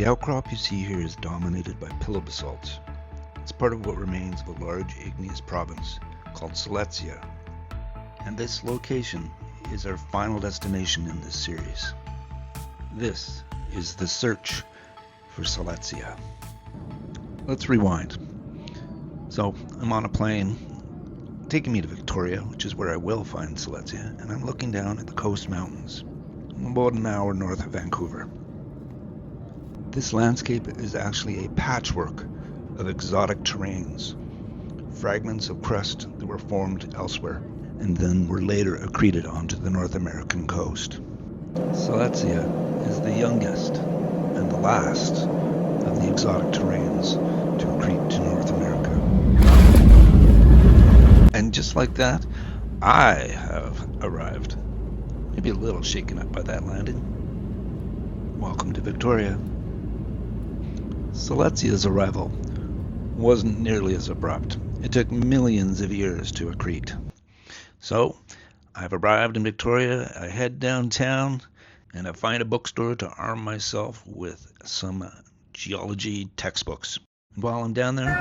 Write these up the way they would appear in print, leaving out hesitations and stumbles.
The outcrop you see here is dominated by Pillow Basalt. It's part of what remains of a large igneous province called Siletzia. And this location is our final destination in this series. This is the search for Siletzia. Let's rewind. So I'm on a plane taking me to Victoria, which is where I will find Siletzia, and I'm looking down at the coast mountains, about an hour north of Vancouver. This landscape is actually a patchwork of exotic terranes, fragments of crust that were formed elsewhere and then were later accreted onto the North American coast. Siletzia is the youngest and the last of the exotic terranes to accrete to North America. And just like that, I have arrived. Maybe a little shaken up by that landing. Welcome to Victoria. Siletzia's arrival wasn't nearly as abrupt. It took millions of years to accrete. So, I've arrived in Victoria, I head downtown, and I find a bookstore to arm myself with some geology textbooks. And while I'm down there,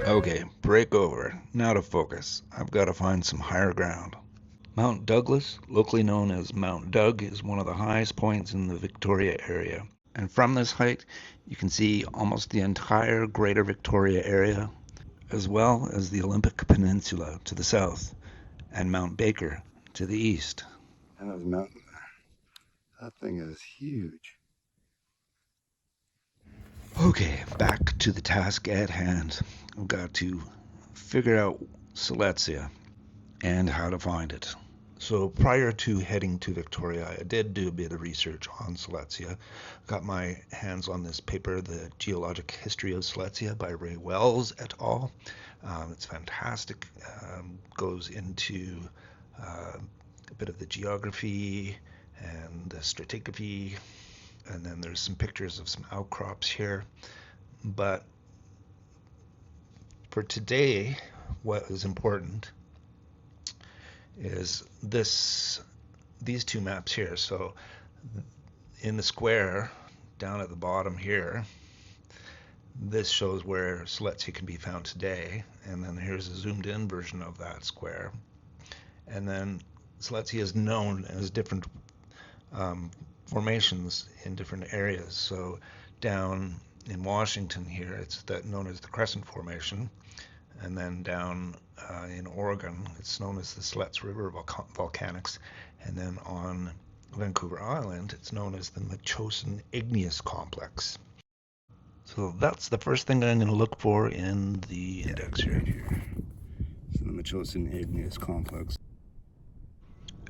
okay, break over. Now to focus. I've got to find some higher ground. Mount Douglas, locally known as Mount Doug, is one of the highest points in the Victoria area. And from this height, you can see almost the entire Greater Victoria area, as well as the Olympic Peninsula to the south, and Mount Baker to the east. And those mountains, that thing is huge. Okay, back to the task at hand. I've got to figure out Siletzia and how to find it. So prior to heading to Victoria, I did do a bit of research on Siletzia. Got my hands on this paper, The Geologic History of Siletzia by Ray Wells et al. It's fantastic. Goes into a bit of the geography and the stratigraphy, and then there's some pictures of some outcrops here. But for today, what is important is these two maps here. So in the square down at the bottom here, this shows where Siletzia can be found today, and then here's a zoomed in version of that square. And then Siletzia is known as different formations in different areas. So down in Washington here, it's known as the Crescent Formation. And then down in Oregon, it's known as the Siletzia River Volcanics. And then on Vancouver Island, it's known as the Metchosin Igneous Complex. So that's the first thing I'm going to look for in the index here. So the Metchosin Igneous Complex.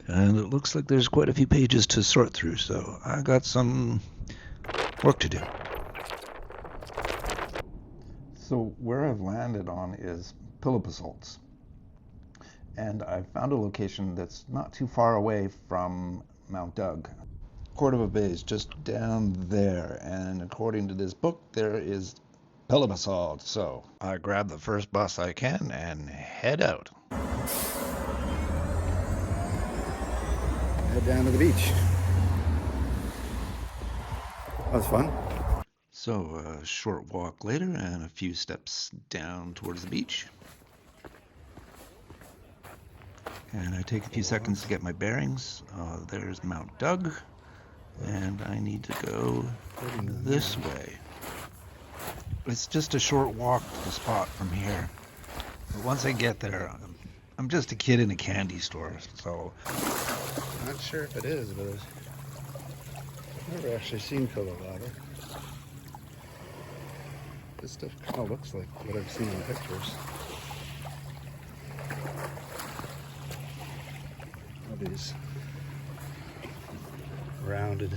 And it looks like there's quite a few pages to sort through, so I got some work to do. So where I've landed on is Pillow Basalts. And I found a location that's not too far away from Mount Doug. Cordova Bay is just down there, and according to this book, there is Pillow Basalt. So I grab the first bus I can and head out. Head down to the beach. That was fun. So a short walk later and a few steps down towards the beach. And I take a few seconds to get my bearings. There's Mount Doug, and I need to go this way. It's just a short walk to the spot from here. But once I get there, I'm just a kid in a candy store, so... Not sure if it is, but I've never actually seen Pillow Lava. This stuff kind of looks like what I've seen in pictures. All these rounded.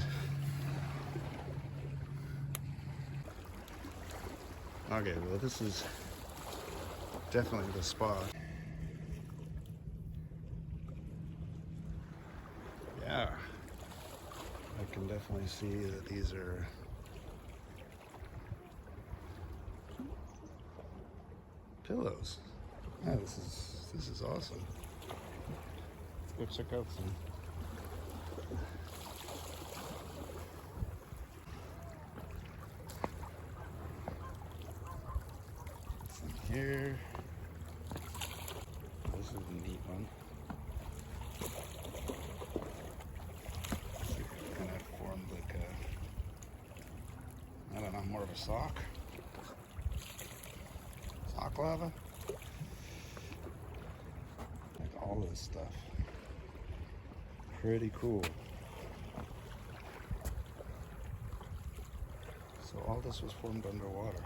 Okay, well this is definitely the spot. Yeah, I can definitely see that these are pillows. Yeah, this is awesome. Let's go check out some. Some here. This is a neat one. Kind of formed like a, I don't know, more of a sock. Sock lava. Like all this stuff. Pretty cool. So all this was formed underwater.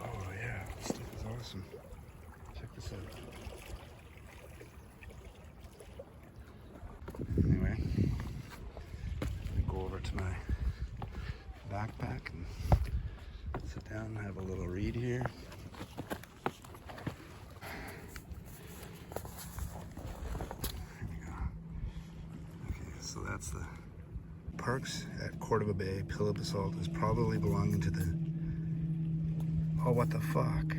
Oh yeah, this stuff is awesome. Check this out. Anyway, let me go over to my backpack and sit down and have a little read here. So that's the parks at Cordova Bay. Pillow Basalt is probably belonging to the, oh what the fuck,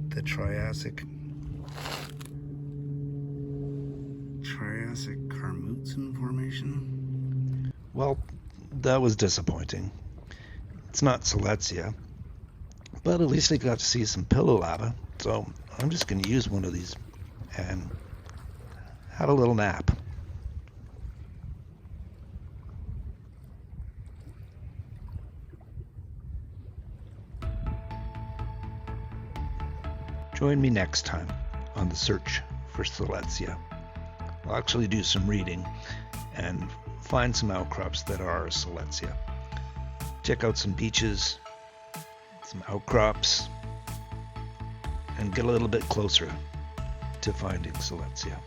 the Triassic Carmoutzen Formation. Well, that was disappointing. It's not Siletzia, but at least I got to see some pillow lava, so I'm just going to use one of these and have a little nap. Join me next time on the search for Siletzia. I'll actually do some reading and find some outcrops that are Siletzia. Check out some beaches, some outcrops, and get a little bit closer to finding Siletzia.